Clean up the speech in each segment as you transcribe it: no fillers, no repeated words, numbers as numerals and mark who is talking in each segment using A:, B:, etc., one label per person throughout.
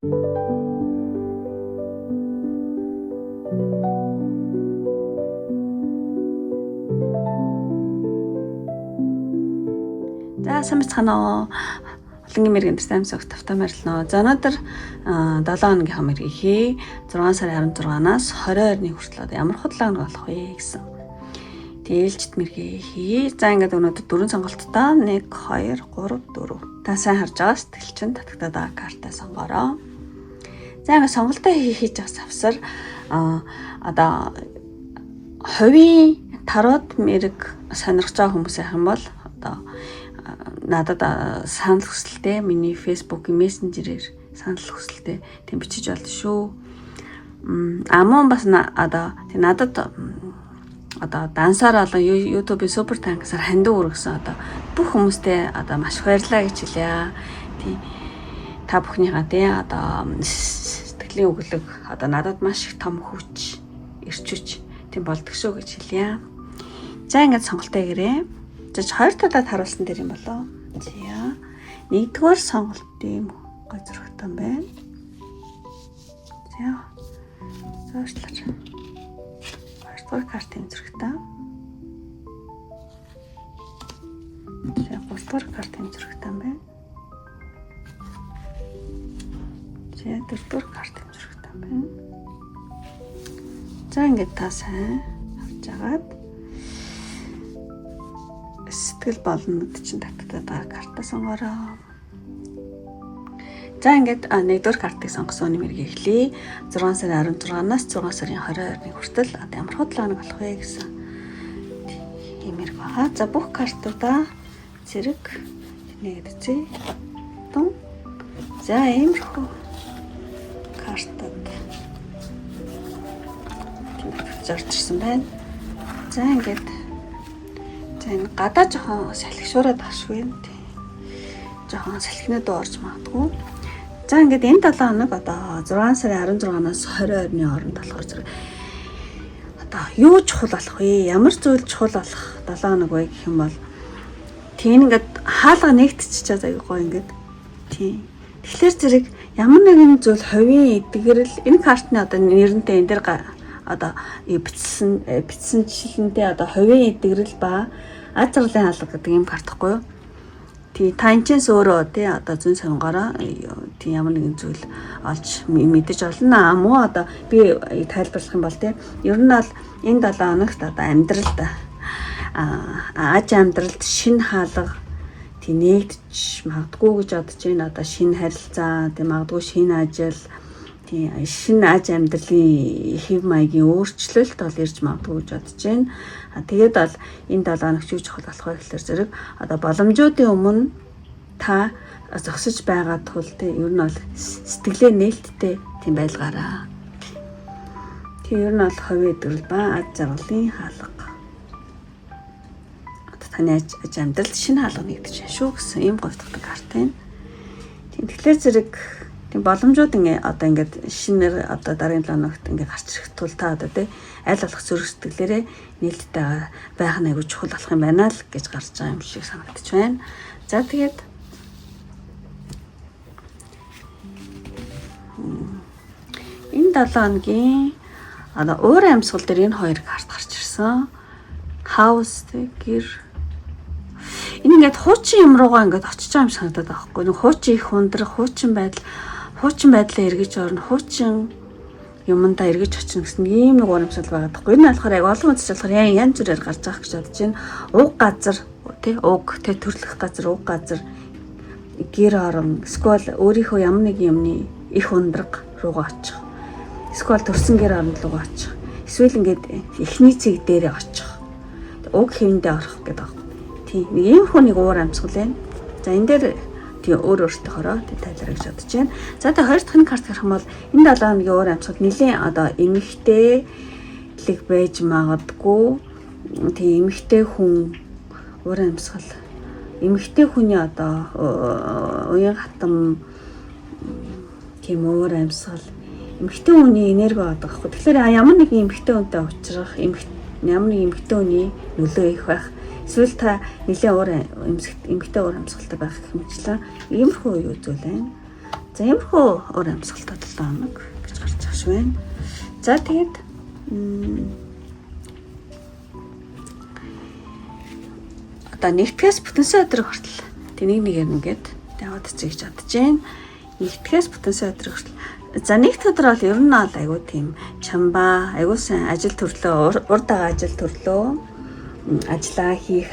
A: За сайн бацгаана. Олонгийн мэрэгэн таймс огт автомарилно. За өнөөдөр 7 хоногийн мэргийг хий. 6 сарын 16-наас 22-ны хүртэл ямар худлаа болох вэ гэсэн. Тээлжт мэргийг хий. За ингээд өнөөдөр 4 сонголттой 1 2 3 4. Та сайн харж байгаа сэтгэлчин татагтаад байгаа картаа сонгороо. За ингээд сонголтоо хийж байгаа савсар одоо хувийн тарот мэрэг сонирхож байгаа хүмүүс байх юм бол одоо надад санал хүсэлтэй миний Facebook мессенжерээр санал хүсэлтэй тийм бичиж болно шүү. Амун бас одоо тийм надад одоо дансаар болон YouTube-ийн супер танксаар хандив өргөсөн одоо бүх хүмүүстээ одоо маш их баярлалаа гэж хэлье. Тийм та бүхнийхээ тийм одоо сэтгэлийн өглөг одоо надад маш их том хүч ирчүүч тийм болдог шүү гэж хэлье. За ингээд сонголтоо гэрээ. За хоёр талаад харуулсан дээр юм болоо. За нэгдүгээр сонголт ийм гой зурагтай байна. За зоочлаач. Хоёрдугаар картын зурагтай. За гуравдугаар картын зурагтай байна. За дөрөвдүгээр картын зурагтай байна. За ингээд та сайн харж агаад сэтгэл болнод чинь татдаг карта сонгороо. За ингээд нэгдүгээр картыг сонгосон нэмэрийг эхлэе. 6 сарын 16-наас 6 сарын 22-ны хүртэл ямар худлаа болох вэ гэсэн нэмэр байгаа. За бүх картуудаа зэрэг нэгэд үзье. Тун. За иймэрхүү картад зорчсон байна. За ингээд энэ гадаа жоохон салхишуураад багшгүй юм тий. Жоохон салхинад орж магадгүй. За ингээд энэ 7 хоног одоо 6 сарын 16-наас 22-ны хооронд болохоор зэрэг одоо юу чухал болох вэ? Ямар зүйл чухал болох 7 хоног вэ гэх юм бол тийм ингээд хаалга нэгтчихэж байгаа гоё ингээд тий. Тэгэхээр зэрэг ямар нэгэн зүйл хувийн эдгэрэл энэ картны одоо нэрнтэй энэ дэр одоо бичсэн жилэндээ одоо хувийн эдгэрэл ба аз жаргалын хаалга гэдэг юм картахгүй юу? Тий танчинс өөрөө тий одоо зүүн сонгороо тий ямар нэгэн зүйл олж мэдэж олно муу одоо би тайлбарлах юм бол тий ер нь бол энэ 7 хоногт одоо амьдралд амьдралд шинэ хаалга тий нэгдэж магадгүй гэж бодож байна. Одоо шинэ харилцаа тий магадгүй шинэ ажил шинэ амьдралын хэв маягийн өөрчлөлт бол ирж магадгүй гэж бодож байна. Тэгээд бол энэ 7 хоног юу чухал болох вэ гэхээр зэрэг одоо боломжуудын өмнө та зогсож байгаа тул ер нь бол сэтгэлээ нээлттэй тийм байлгаараа. Тэр ер нь бол хувийн эдгэрэл ба аз жаргалын хаалга. Одоо таны амьдралд шинэ хаалга нэгдэж байна шүү гэсэн ийм говьддаг карт байна. Тэгэхээр зэрэг тийм боломжууд одоо ингээд шинээр одоо дараагийн 7 хоногт ингээд гарч ирэх тул та одоо тий аль болох зүрх сэтгэлээрээ нээлттэй байх нь аягүй чухал болох юм байна л гэж гарч байгаа юм шиг санагдаж байна. За тэгээд энэ 7 хоногийн одоо өөр амьсгал дээр энэ хоёр карт гарч ирсэн. Хаус гэр энэ ингээд хуучин юм руугаа ингээд очиж байгаа юм санагдаад байгаа хгүй. Нэг хуучин их ундрах, хуучин байдлаа эргэж орно, хуучин юмдаа эргэж очно гэсэн ийм нэг урамшил байгаа хгүй. Энэ болохоор яг олон үндэс болохоор янз бүрээр гарч байгаа гэж бодож байна. Уг газар тий уг тий төрлөх газар, уг газар гэр орон эсвэл өөрийнхөө ямар нэг юмны их ундраг руугаа очих. Эсвэл төрсэн гэр оронд руугаа очих. Эсвэл ингээд эхний цэг дээрээ очих. Уг хэвэндээ орох гэдэг байна. Тийм ийм хүнийг уур амьсгал байна. За энэ дээр тий өөртөөхөрөө тий тайлбар гэж бодож байна. За тий хоёр дахь карт гэх юм бол энэ 7 хоногийн уур амьсгал нэлийн одоо эмэгтэйлэг байж магадгүй. Тий эмэгтэй хүн уур амьсгал эмэгтэй хүний одоо уян хатам тийм уур амьсгал эмэгтэй хүний энерги байдаг хгүй. Тэгэхээр ямар нэг эмэгтэй хүнтэй уулзрах ямар нэг эмэгтэй хүний нөлөө их байх. Эсвэл та нэлээд уур эмэгтэй уур амьсгалтай байх хэмжлээ. Иймэрхүү юу зүйл байна. За иймэрхүү өр амьсгалтай 7 хоног гэж гарч байгаа байна. За тэгээд одоо нэгтгэс бүтэнсэн өдрийг хүртэл тэнийг нэгээр нэгээд яваад цэгж чадж байна. Нэгтгэс бүтэнсэн өдрийг хүртэл за нэгд өдөр бол ер нь бол айгүй тийм чамбаа, айгүй сайн ажил төрлөө, урд байгаа ажил төрлөө ажиллаа хийх,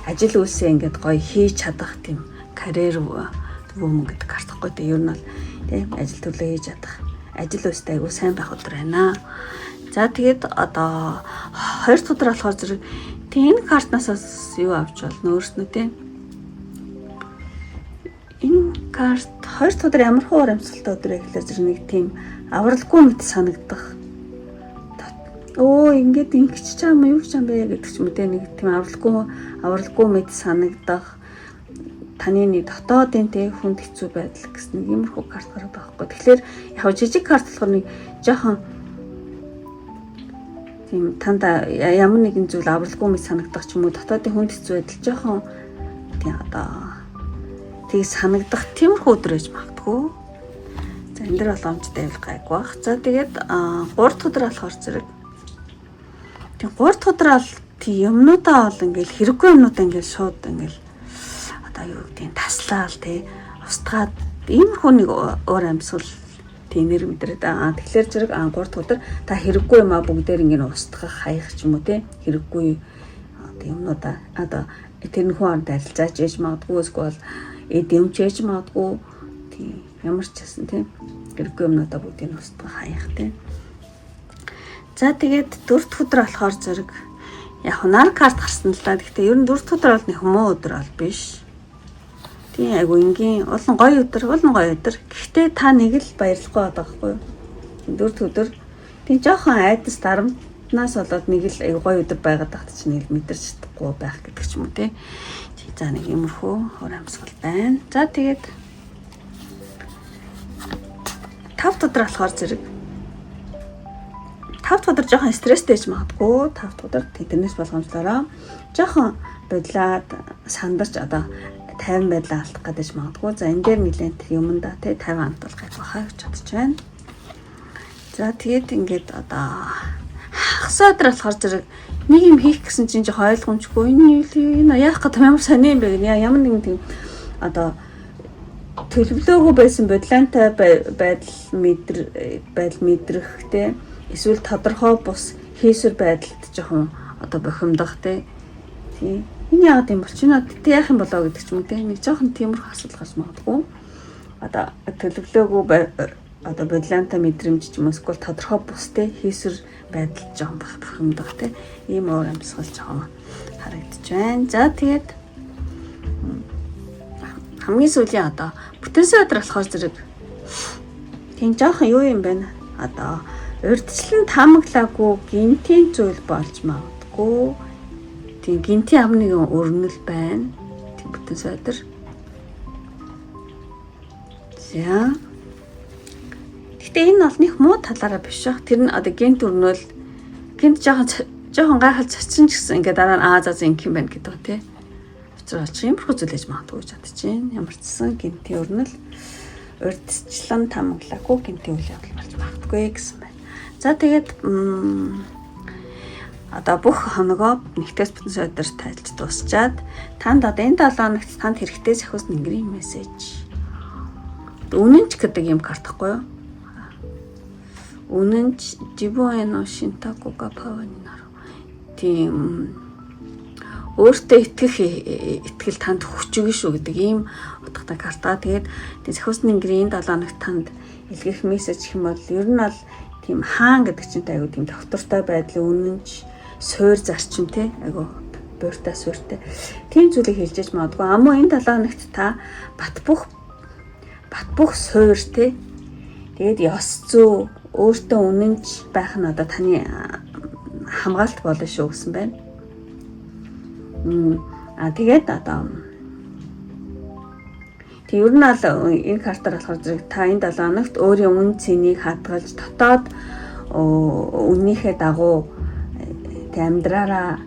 A: ажил үйлсээ ингээд гоё хийж чадах тийм карьер вүмэн гэдэг картахгүй тийм ер нь бол тийм ажил төрлөө хийж чадах, ажил үйлстэй айгүй сайн байх өдөр байна. За тэгээд одоо 2 дахь өдөр болохоор зэрэг тийм энэ картнаас юу авч болно өөрснөө тийм энэ карт 2 дахь өдөр ямар хөө амьсгалтай өдөр гэхэлэр зэрэг нэг тийм авралгүй мэт санагдах. Оо ингээд ингэч чам юу ч юм бэ гэдэг ч юм үү нэг тийм авралгүй мэт санагдах. Таны нэг дотоодын тэ хүнд хэцүү байдал гэсэн нэг иймэрхүү карт гараад байгаа байхгүй. Тэгэхээр яг жижиг карт болохоор нэг жоохон тийм танда ямар нэгэн зүйл авралгүй мэт санагдах ч юм уу дотоодын хүнд хэцүү байдал жоохон тийм одоо тийг санагдах тиймэрхүү өдөр гэж магадгүй. За энэ дэр боломжтой байвал гайг бах. За тэгээд 3 дахь өдөр болохоор зэрэг тийм 3 дахь өдөр бол тийм юмнуудаа бол ингээл хэрэггүй юмнуудаа ингээл шууд ингээл одоо юу гэдэг таслаал тий устгаад иймэрхүү нэг өөр амьсгал тийм нэр мэдрээд тэгэхээр зэрэг 3 дахь өдөр та хэрэггүй юм а бүгдээр ингээд устгах хаях ч юм уу тий хэрэггүй юмнуудаа одоо тэрнхүү хооронд арилцаач ээж магадгүй эсвэл эдэмчээж магадгүй тийм ямар ч гэсэн тийм хэрэггүй юмнуудаа бүгдийг нь устгах хаях тийм. За тэгээд 4 дахь өдөр болохоор зэрэг яг нар карт гарсан л да. Гэхдээ ер нь 4 дахь өдөр бол нэг муу өдөр бол биш. Тийм айгу ингийн олон гоё өдөр. Гэхдээ та нэг л баярлахгүй байгаа байхгүй юу? 4 дахь өдөр тийм жоохон айдас дарамтнаас болоод нэг л айгу гоё өдөр байгаад тахт чинь нэг мэдэрч чадахгүй байх гэдэг ч юм уу тийм. За нэг юмрхүү хор амьсгал байна. За тэгээд 5 дахь өдөр болохоор зэрэг 5 дахь өдөр жоохон стресстэй ч магадгүй. 5 дахь өдөр тэрнээс болгоомжлороо жоохон бодлаад сандарч одоо 50 байдлаа алдах гэдэг магадгүй. За энэ дээр нэлээд юмдаа тий 50 амт бол гайх бахаа гэж бодож байна. За тэгээд ингээд одоо хагас өдөр болохоор зэрэг нэг юм хийх гэсэн чинь жоохон ойлгомжгүй. Энэ яах гэдэг ямар сони юм бэ гэнэ. Ямар нэгэн тийм одоо төлөвлөөгүй байсан бодлоонтой байдал мэдрэх те эсвэл тодорхой бус хийсвэр байдалд жоохон одоо бохимдох те. Тийм. Энэ яагаад юм бол чи надад яах юм болоо гэдэг ч юм те. Нэг жоохон тиймэрхүү асуудал гарч магадгүй. Одоо төлөвлөөгүй одоо бодлоонтой мэдрэмж ч юм уу эсвэл тодорхой бус те хийсвэр байдал жоохон бохимдох те. Ийм уур амьсгал жоохон харагдаж байна. За тэгээд хамгийн сүүлийн одоо бүтэнсэн өдөр болохоор зэрэг тийм жоохон юу юм бэ? Одоо урьдчилан таамаглаагүй гинтийн зүйл болж магадгүй. Тийм гинтийн ам нэгэн өрнөл байна. Тийм бүтэнсэн өдөр. За. Гэхдээ энэ бол нэг муу талаараа биш шах. Тэр нь одоо гинт өрнөл гинт жоохон гайхал цочин ч гэсэн ингээд дараа нь за инх юм байна гэдэг тий. Учир олчих юмрхүү зүйлээж магадгүй гэж бодож байна. Ямар ч сан гинтийн өрнөл урьдчилан таамаглаагүй гинтийн үйл явдал болж магадгүй гэсэн байна. За тэгээд одоо бүх хоногоо нэгтээс бүтэнсэн өдөр тайлж дуусчаад танд одоо энэ 7 хоногт танд хэрэгтэй сахиус нэнгэрийн мессеж. Үнэнч гэдэг юм картахгүй юу? Үнэнч жибуэно шинтаку гапаванинар. Тийм өөртөө итгэл танд хүчгүй шүү гэдэг ийм утгатай карта. Тэгээд тийм сахиус нэнгэрийн 7 хоногт танд илгээх мессеж гэх юм бол ер нь бол тийм хаан гэдэг чинь айгу тийм доктортой байдлын үнэнч суур зарчим те айгу бууртай сууртай тийм зүйлийг хэлжээж магадгүй. Амуу энэ 7 хоногт та бат бөх суур те тэгээд ёс зүй өөртөө үнэнч байх нь одоо таны хамгаалт болно шүү гэсэн байна. Тэгээд одоо тэг ер нь бол энэ картаар болохоор зэрэг та энэ 7 хоногт өөрийн үн цэнийг хадгалж дотоод үннийхээ дагуу тэг амьдраараа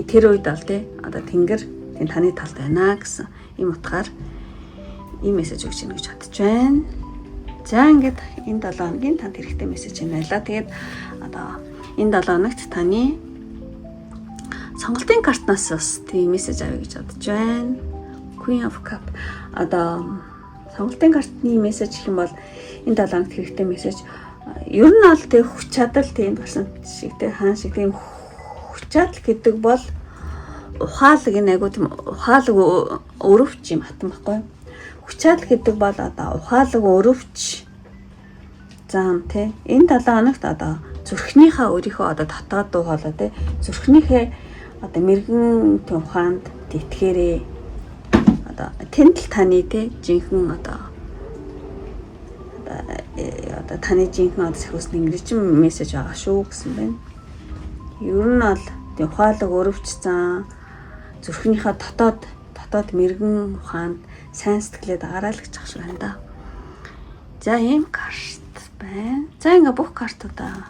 A: тэр үед бол тий одоо тэнгэр тий таны талд байна гэсэн ийм утгаар ийм мессеж өгч ийн гэж бодож байна. За ингээд энэ 7 хоногийн танд хэрэгтэй мессеж юм байла. Тэгээд одоо энэ 7 хоногт таны сонголтын картнаас бас тийм мессеж авъя гэж бодож байна. Queen of Cup. Одоо сонголтын картны мессеж гэх юм бол энэ 7 хоногт хэрэгтэй мессеж. Ер нь бол тэг хүч чадал тийм гарсан шиг тэг хаан шиг тийм хүч чадал гэдэг бол ухаалаг энэ айгуу тийм ухаалаг өрөвч юм хатан байхгүй. Хүч чадал гэдэг бол одоо ухаалаг өрөвч зам тий. Энэ 7 хоногт одоо зүрхнийхээ өөрийнхөө одоо дотоод дуу хоолой тий. Зүрхнийхээ одоо мэрэгэн тухайд тэтгээрээ одоо тэндл таны тий жинхэнэ одоо таны жинхэнэ одоо сахиусны мэрэгжин мессеж байгаа шүү гэсэн байна. Ер нь бол тий ухаалаг өрөвч зам зүрхнийхээ дотоод мэрэгэн ухаанд сайн сэтгэлээ дагараа л гэж ах шиг байна да. За ийм карт байна. За ингээ бүх картуудаа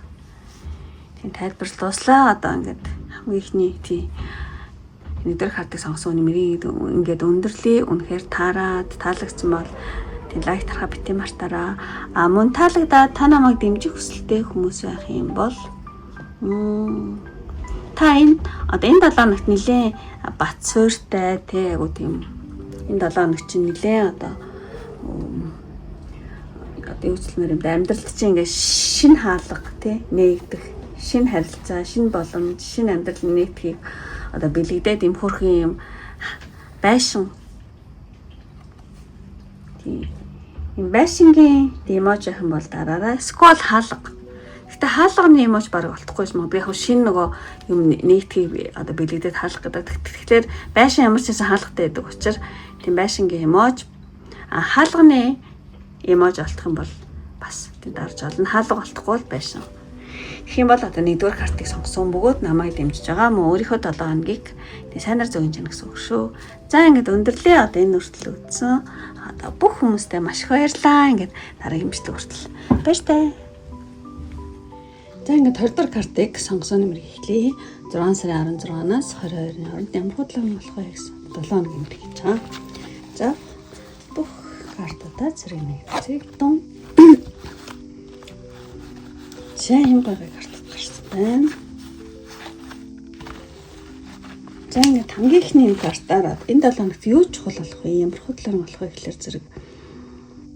A: тийм тайлбарлал дуслаа. Одоо ингээд хамгийн ихний тийм нэгдүгээр картыг сонгосон нэмрийн ингээд өндөрлөе. Үнэхээр таарад таалагдсан бол тийм лайк тархаа бити мартаараа. Мөн таалагдаад та намайг дэмжих хүсэлтэй хүмүүс байх юм бол та энэ одоо энэ 7 хоногт нилээн бат суурьтай тий айгу тийм энэ 7 хоног чинь нилээн одоо юу хэлмээр юм амьдралд чинь ингээ шин хаалга тий нээгдэх шин харилцаа шин боломж шин амьдрал нэгдэхийг одоо бэлэгдээд юм хөрхэн юм байшин тий юм байшингийн эмож ах юм бол дараараа скол хаалга. Гэтэ хаалганы эмож баг олдохгүй юм. Би яг шин нөгөө юм нэгдэхийг одоо бэлэгдээд хаалга гэдэг. Тэгэхээр байшин ямар ч байсан хаалгатай байдаг учраас тийм байшингийн эмож хаалганы эмож олдох юм бол бас тийм дарж олно. Хаалга олдохгүй бол байшин. Тэгэх юм бол одоо нэгдүгээр картыг сонгосон бөгөөд намайг дэмжиж байгаа мөн өөрийнхөө 7 хоногийг тийм сайнаар зөгнж яах гэсэн үг шүү. За ингээд өндөрлөө одоо энэ хүртэл үтсэн. Одоо бүх хүмүүстээ маш их баярлалаа. Ингээд дараагийн бичлэг хүртэл баяртай. За ингээд 20 дахь картыг сонгосон нэмэр эхлэе. 6 сарын 16-наас 22-ны хооронд ямар худлаа болох вэ гэсэн 7 хоног юм гэж байгаа. За бүх картуудаа зэрэг нэгцэг дун. Сайн юм байгаа картууд гарсан байна. За ингээд хамгийн ихний юм картаараа энэ 7 хоногт юу чухал болох вэ? Ямар худлаа болох вэ гэхэлэр зэрэг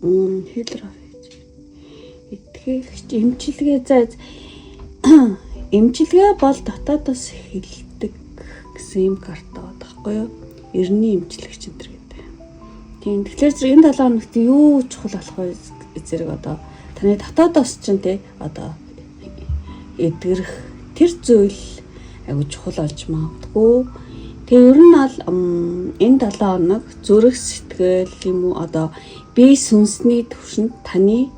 A: хилэр итгэх эмчилгээ за эмчилгээ бол дотоодоос хэлдэг гэсэн юм карт байгаа байхгүй юу? Эрний эмчилэгч энэ гэдэг. Тийм тэгэхээр зэрэг энэ 7 хоногт юу чухал болох вэ зэрэг одоо таны дотоодоос ч тий одоо эдгэрэх тэр зүйл айгу чухал болж магадгүй. Тэгээ ер нь бол энэ 7 хоног зүрх сэтгэл юм уу одоо бие сүнсний төвшөнд таны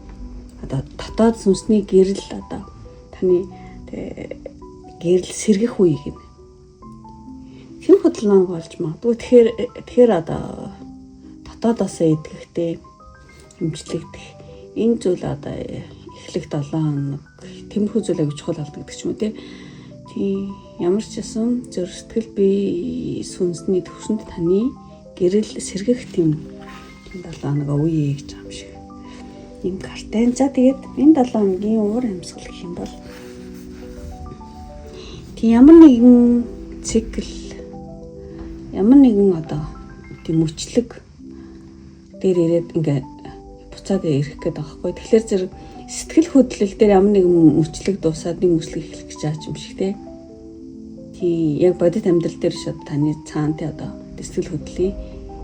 A: одоо дотоод сүнсний гэрэл одоо таны гэрэл сэргэх үе гэнэ. Хэм хөдөлгөөн болж магадгүй. Тэгэхээр одоо дотоодоосоо эдгэхтэй эмчлэгдэх энэ зүйл одоо эхлэх 7 хоног тэмхүү зүйл аяг чухал болдог гэдэг ч юм уу тийм ямар ч юм зүрх сэтгэл бие сүнсний төвшөнд таны гэрэл сэргэх тийм 7 хоног үе гэж байгаа юм шиг. Ийм картай. За тэгээд энэ 7 хоногийн уур амьсгал гэх юм бол тийм ямар нэгэн цикл ямар нэгэн одоо тийм мөчлөг дээр ирээд ингээ буцаад ирэх гээд байгаа хгүй. Тэгэхээр зэрэг сэтгэл хөдлөл дээр ямар нэгэн мөчлөг дуусаад нэг мөчлөг эхлэх гэж байгаа юм шиг тий. Яг бодит амьдрал дээр шууд таны цаана тий одоо сэтгэл хөдлөлийн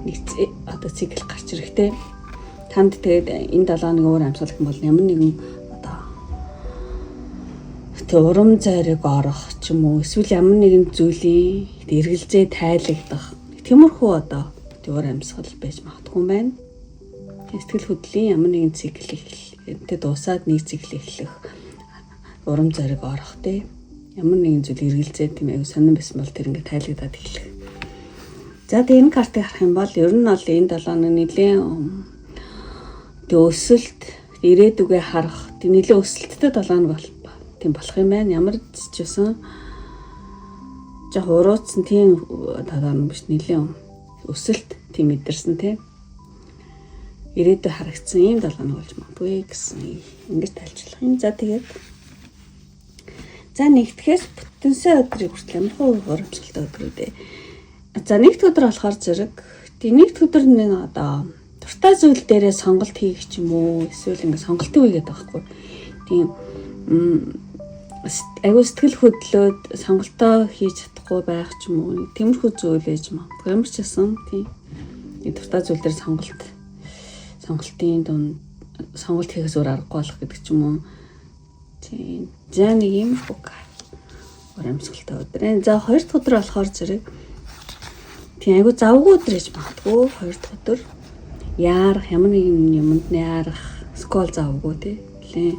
A: нэг одоо цикл гарч ирэхтэй. Танд тэгээд энэ 7 хоногийн уур амьсгал гэх юм бол ямар нэгэн одоо тэг урам зориг орох ч юм уу эсвэл ямар нэгэн зүйлийн эргэлзээ тайлагдах тиймэрхүү одоо уур амьсгал байж магадгүй юм байна. Сэтгэл хөдлөлийн ямар нэгэн цикл тэг дуусаад нэг цикл эхлэх урам зориг орох тий. Ямар нэгэн зүйл эргэлзээ тийм аяг сонирн байсан бол тэр ингээд тайлагдаад эхлэх. За тэг энэ картыг харах юм бол ер нь бол энэ 7 хоног нэлээд тэг өсөлт ирээдүгээ харах тэг нэлээд өсөлттэй 7 хоног тийм болох юм байна. Ямар ч байсан жоо урууцсан тийм 7 хоног биш нэлээд өсөлт тийм мэдэрсэн тий. ирээдүй харагдсан ийм 7 хоног болж магадгүй гэсэн ингэж тайлчлах юм. За тэгээд за нэгтгэхээс бүтэнсэ өдрийг хүртэл ямар хөө урамшилтай өдрүүдээ. За нэгд өдөр болохоор зэрэг тийм нэгд өдөр нэг одоо дуртай зүйл дээрээ сонголт хийх ч юм уу эсвэл ингэ сонголтын үе гэдэг байхгүй. Тийм аюу сэтгэл хөдлөөд сонголтоо хийж чадахгүй байх ч юм уу тиймэрхүү зүйл ээж магадгүй ямар ч гэсэн тийм дуртай зүйл дээр сонголтын дунд сонголт хийхээс өөр аргагүй болох гэдэг ч юм уу. Тийм. За нэг юм бүх урамшилтай өдөр. За хоёр дахь өдөр болохоор зэрэг тийм айгу завгүй өдөр гэж магадгүй хоёр дахь өдөр яарах ямар нэгэн юмд яарах скол завгүй тий.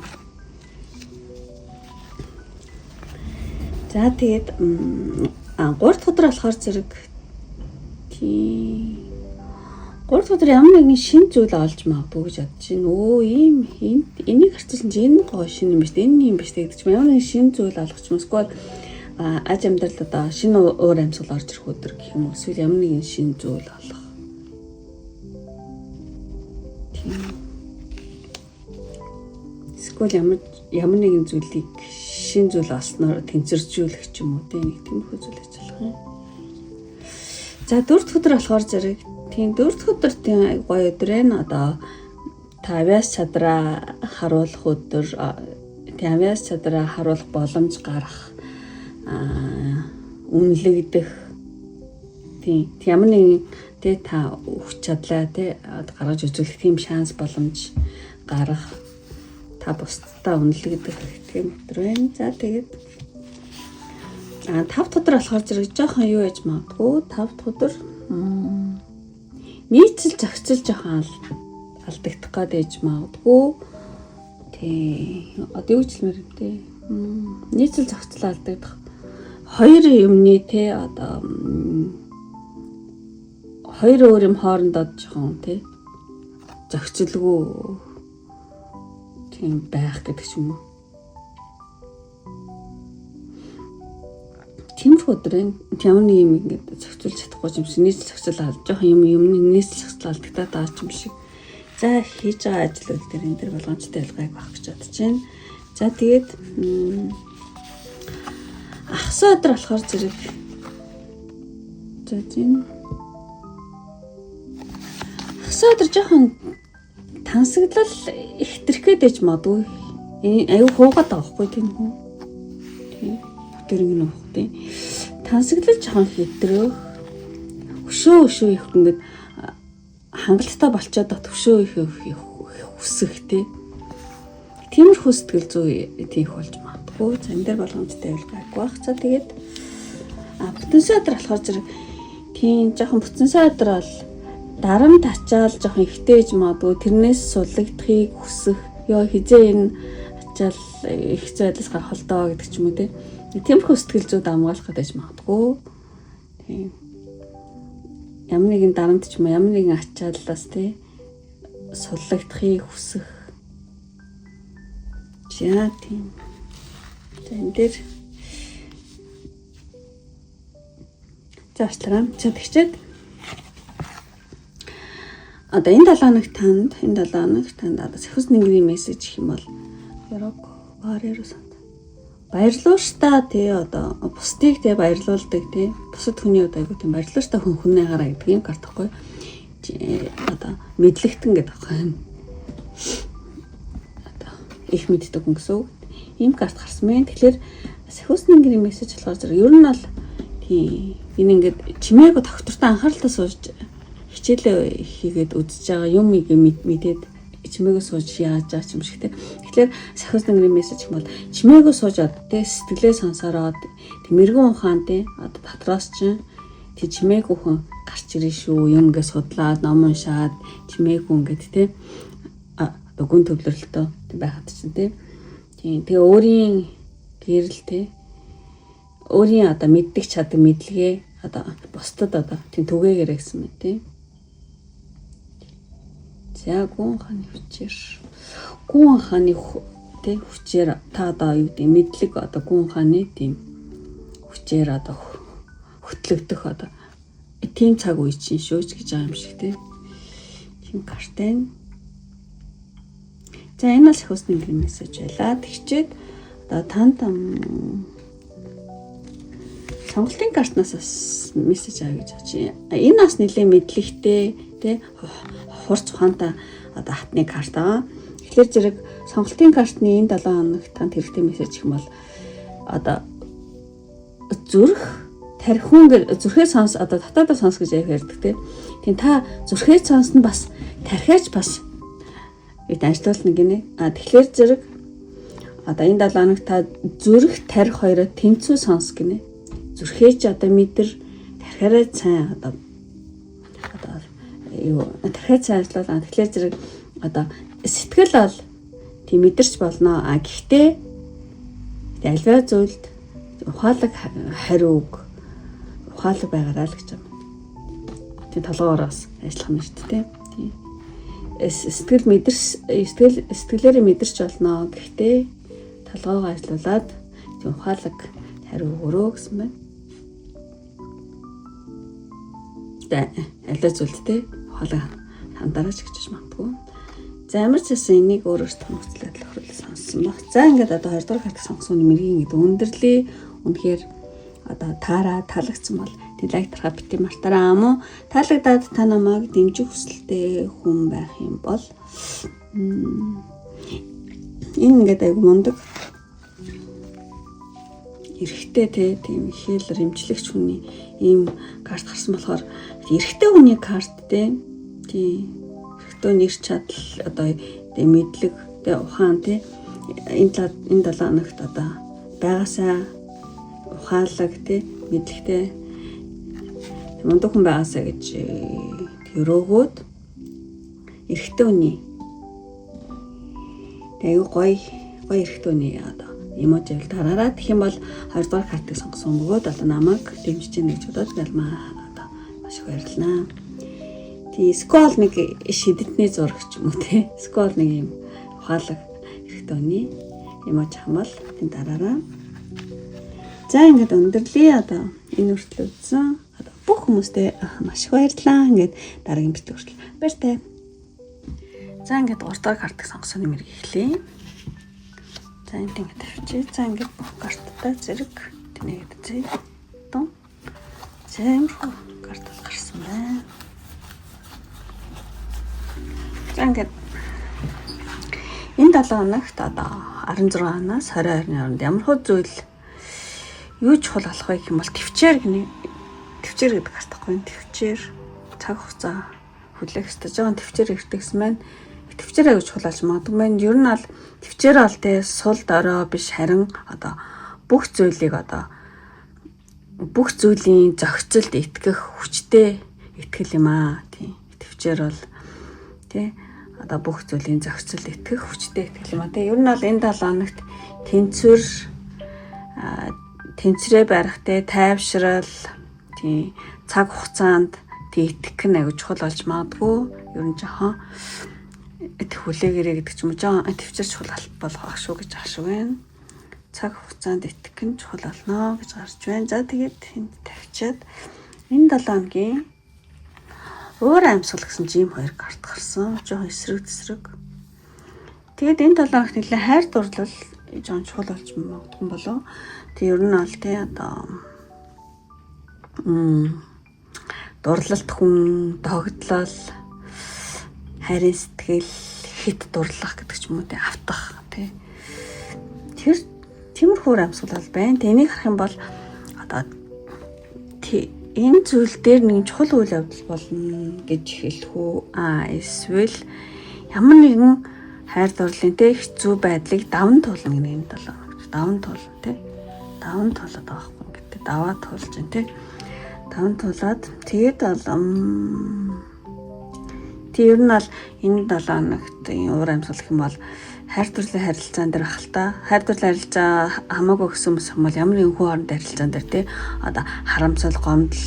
A: За тэгээд 3 дахь өдөр болохоор зэрэг тийм 3 дахь өдөр ямар нэгэн шинэ зүйл олж магадгүй гэж бодож байна. Ийм энийг харцсан чинь энэ гоо шинэ юм биш үү? Энэ юм биш гэдэг чинь ямар нэгэн шинэ зүйл олгоч юм. Эсвэл аж амьдралд одоо шинэ уур амьсгал орж ирэх өдөр гэх юм уу? Эсвэл ямар нэгэн шинэ зүйл олох. Эсвэл ямар нэгэн зүйлийг шинэ зүйл олсноор тэнцвэржүүлэх ч юм уу те нэг тиймэрхүү зүйл хийж болох юм. За 4 дахь өдөр болохоор зэрэг тийм 4 дахь өдөр тийм гоё өдөр ээ. Одоо тавиас чадраа харуулах өдөр, тавиас чадраа харуулах боломж гарах, үнэлэгдэх тийм ямар нэгэн тэ та хүч чадлаа тэ гаргаж үзүүлэх тийм шанс боломж гарах, та бусдаа үнэлэгдэх тийм өдөр байна. За тэгээд 5 дахь өдөр болохоор зэрэг жоохон юу яж магадгүй 5 дахь өдөр нийцэл зохицол жоохон алдагдах гадэж магадгүй. Тий. Одоо юу ч хэлмээр юм те. Нийцэл зохицол алдагдах. Хоёр юмны те одоо хоёр өөр юм хоорондоо жоохон те зохицолгүй тийм байх гэдэг ч юм уу. Тиймэрхүү өдрийн ямар нэг юм ингээд зохицуулж чадахгүй юм шиг нийцэл зохицол алж жоохон юмны нийцэл зохицол алдагдаад байгаа юм шиг. За хийж байгаа ажлууд дээр энэ төр болгоомжтой ялгааг байх гэж бодож байна. За тэгээд ахсаа өдөр болохоор зэрэг за тийм ахсаа өдөр жоохон тансаглал их төрхөд ээж магадгүй. Аюу хуугаад байгаа байхгүй тийм үү? Тийм. Тэрнг нөх тийм. Тансаглал жоохон хэтрэх. Өшөө их ингээд хангалттай болчиход төвшөө их хүсэх тийм. Тиймэрхүү сэтгэл зүй тийх болж магадгүй. За энэ дээр болгоомжтой ялгааг байх. За тэгээд бүтэнсэ өдөр болохоор зэрэг тийм жоохон бүтэнсэ өдөр бол дарамт ачаал жоохон ихтэйж магадгүй. Тэрнээс сулагдахыг хүсэх. Ёо хизээ энэ ачаал их зайлс гарах л доо гэдэг ч юм уу тийм. Тиймэрхүү сэтгэл зүйд хамгаалах гэж магадгүй. Тийм. Ямар нэгэн дарамт ч юм уу, ямар нэгэн ачааллаас тий суллагдахыг хүсэх. За тийм. За энэ дээр заачлаа. За тэгчээд одоо энэ 7 хоногт одоо сэхүс нэнгэрийн мессеж гэх юм бол ярог варерос баярлууш та тий одоо бусдыг тий баярлуулдаг тий бусад хүний одоо айгуу тийм баярлууш та хүнээ гараа гэдэг юм карт байхгүй одоо мэдлэгтэн гэдэг байхгүй одоо их мэддэг хүн гэсэн үг ийм карт гарсан мэн. Тэгэхээр сэхүс нэнгэрийн мессеж болохоор зэрэг ер нь бол тий энэ ингээд чимээгүй доктортой анхааралтай сууж хичээлээ хийгээд үзэж байгаа юм мэдээд чимээгөө сууж яаж байгаа юм шиг те. Тэгэхээр сэхүс нэнгэрийн мессеж юм бол чимээгөө суужаад те сэтгэлээ сонсороод тэмэргэн ухаан те одоо дотроос чинь тий чимээгүй хүн гарч ирэн шүү юм ингээд судлаад ном уншаад чимээгүй ингээд те одоо гүн төвлөрөлтөө байхад чинь те. Тэгээ өөрийн гэрэл те өөрийн одоо мэддэг чаддаг мэдлэгээ одоо бусдад одоо тийм түгээгээр гэсэн мэт те. За гүн хааны хүчээр та одоо юу гэдэг мэдлэг одоо гүн хааны тийм хүчээр одоо хөтлөгдөх одоо тийм цаг үе чинь шүүж гэж байгаа юм шиг те. Тийм карт байна. За энэ бас их усны мессеж байлаа. Тэгчээд одоо танд сонголтын картнаас бас мессеж авъя гэж байна. Энэ бас нэлээд мэдлэгтэй тий хурц ухаантай одоо хатны карт аа. Тэгэхээр зэрэг сонголтын картны энэ 7 хоногт танд хэрэгтэй мессеж гэх юм бол одоо зүрх тархиун зүрхээ сонс одоо татаадаа сонс гэж ярьдаг тий. Тийм та зүрхээ сонс нь бас тархиач бас ажиллуулна гинэ. Тэгэхээр зэрэг одоо энэ 7 хоногт та зүрх тарих хоёроо тэнцүү сонс гинэ. Зүрхээч одоо мэдэр тархиараа сайн одоо юу тархиа сайн ажиллуулна. Тэгэхээр зэрэг одоо сэтгэл бол тийм мэдэрч болно. Гэхдээ альва зүйлд ухаалаг хариу үг ухаалаг байгаарай л гэж байна. Тийм толгоороос ажиллах юм шүү дээ. Тийм. Сэтгэл мэдэрч сэтгэлээрээ мэдэрч болно. Гэхдээ толгоогоо ажиллуулад тийм ухаалаг хариу өгөрөө гэсэн байна. Альва зүйлдтэй ухаалаг хандараач гэж магадгүй. За ямар ч байсан энийг өөрөөс томцлоод л хөрөл сонссон баг. За ингээд одоо 2 дугаар картыг сонгосон мэргийн ингээд өндөрлөө. Үнэхээр одоо таараа таалагдсан бол лайк тархаа бити мартаараа ам уу. Таалагдаад та намайг дэмжих хүсэлтэй хүн байх юм бол энэ ингээд айгу мундаг эрэгтэй тийм хээлэр эмчлэгч хүний ийм карт гарсан болохоор эрэгтэй хүний карт тийм нэр чадал одоо мэдлэг ухаан энэ 7 хоногт одоо байгаасаа ухаалаг мэдлэгтэй мундаг хүн байгаасаа гэж төрөөгөөд эрэгтэй хүний аюу гоё эрэгтэй хүний одоо эможи тараараа тэгэх юм бол 2 дугаар картыг сонгосон бөгөөд одоо намайг дэмжиж гэнэ гэж бодоод байлмаа одоо маш их баярлалаа. Тий скол нэг шидэтний зураг ч юм уу те. Скол нэг юм ухаалаг эрэгтэй хүний эможи хамаал тийм дараараа. За ингээд өндөрлөө одоо энэ хүртэл үзсэн. Одоо бүх хүмүүстээ маш их баярлалаа. Ингээд дараагийн бичлэг хүртэл баяртай. За ингээд 3 дахь картыг сонгосон нэмэр эхлэе. За энэ ингээд тавьчих. За ингээд бүх карттай зэрэг тэнийгээд үзье. Тун. Зэмхүү карт гарсан байна. За ингээд энэ 7 хоногт одоо 16-наас 22-ны хооронд ямар хөө зүйл юу чухал болох вэ гэх юм бол төвчээр гэдэг карт байхгүй. Төвчээр цаг хугацаа хүлээх хэрэгтэй. Жоон төвчээр хэрэгтэй гэсэн маань төвчээр аяг чухал болж магадгүй байна. Ер нь аль төвчээр бол сул дорой биш харин одоо бүх зүйлийн зохицолд итгэх хүчтэй итгэл юм аа. Тийм. Төвчээр бол одоо бүх зүйлийн зохицолд итгэх хүчтэй итгэл юм аа. Ер нь бол энэ 7 хоногт тэнцвэрээ барихтай тайвшрал тийм цаг хугацаанд итгэх нь аяг чухал болж магадгүй. Ер нь жоохон хүлээгээрээ гэдэг ч юм уу жоон төвчээр чухал болгох шүү гэж ааш байна. Цаг хугацаанд итгэх нь чухал болно гэж гарч байна. За тэгээд энд тавьчаад энэ 7 хоногийн уур амьсгал гэсэн жим 2 карт гарсан. Жохон эсрэг. Тэгээд энэ 7 хоногт нэлээ хайр дурлал жоон чухал болж магадгүй болов. Тэг ер нь бол одоо дурлалт хүн догтлол хайрын сэтгэл хит дурлах гэдэг ч юм уу автах тэр тиймэрхүү амьсгал бол байна. Энийг харах юм бол одоо энэ зүйл дээр нэг чухал үйл явдал болно гэж хэлэх үү? Эсвэл ямар нэгэн хайр дурлалын хэцүү байдлыг даван туулна гэх юм болоо. Даван туулна даван туулаад байгаа юм гэдэг. Даваа туулж байна даван туулаад тэгээд бол ер нь бол энэ 7 хоногт уур амьсгал гэх юм бол хайр дурлалын харилцаан дээр ахaltaа. Хайр дурлалын харилцаа хамаагүй гэсэн юм бол ямар нэгэн хүн хооронд харилцаан дээр одоо харамсал, гомдол,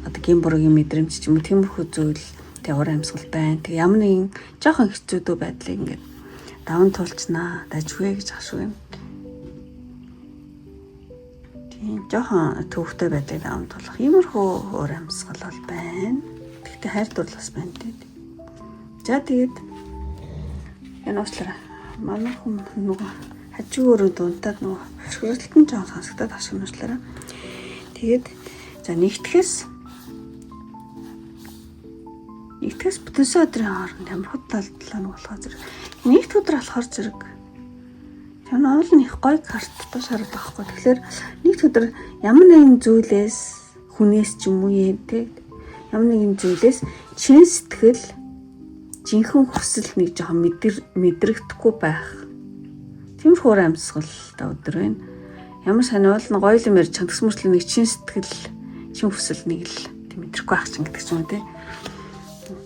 A: одоо гин буруугийн мэдрэмж ч юм уу тиймэрхүү зүйл уур амьсгал байна. Тэг ямар нэгэн жоохон хэцүү дүү байдлыг ингээд даван туулчнаа дажгүй гэж ашиг юм. Тийм жоохон төвхтэй байдлыг даван туулах иймэрхүү уур амьсгал бол байна. Гэхдээ хайр дурлалс байна тийм. За тэгээд энэ уучлаарай. манай хүн нөгөө хажуугаар дундаад нөгөө хөргөлтөн жоон сонсогдоод ашигнуулаараа. Тэгээд за нэгтгэс бүтэнсэн өдрийн хооронд ямар хөдлөлтөө нь болохоо зэрэг нэгд өдөр болохоор зэрэг тэр нь уул нь их гоё карттай шаард байхгүй. Тэгэхээр нэгд өдөр ямар нэгэн зүйлээс хүнээс ч юм уу те ямар нэгэн зүйлээс чин сэтгэл жинхэнэ хүсэл нэг жоохон мэдрэгдэхгүй байх. Тиймэрхүү амьсгалтай өдөр байна. Ямар сониул нь гоё юм ярьж чадсан мөртлөө нэг чин сэтгэл чин хүсэл нэг л мэдрэхгүй байх чинь гэдэг ч юм уу те.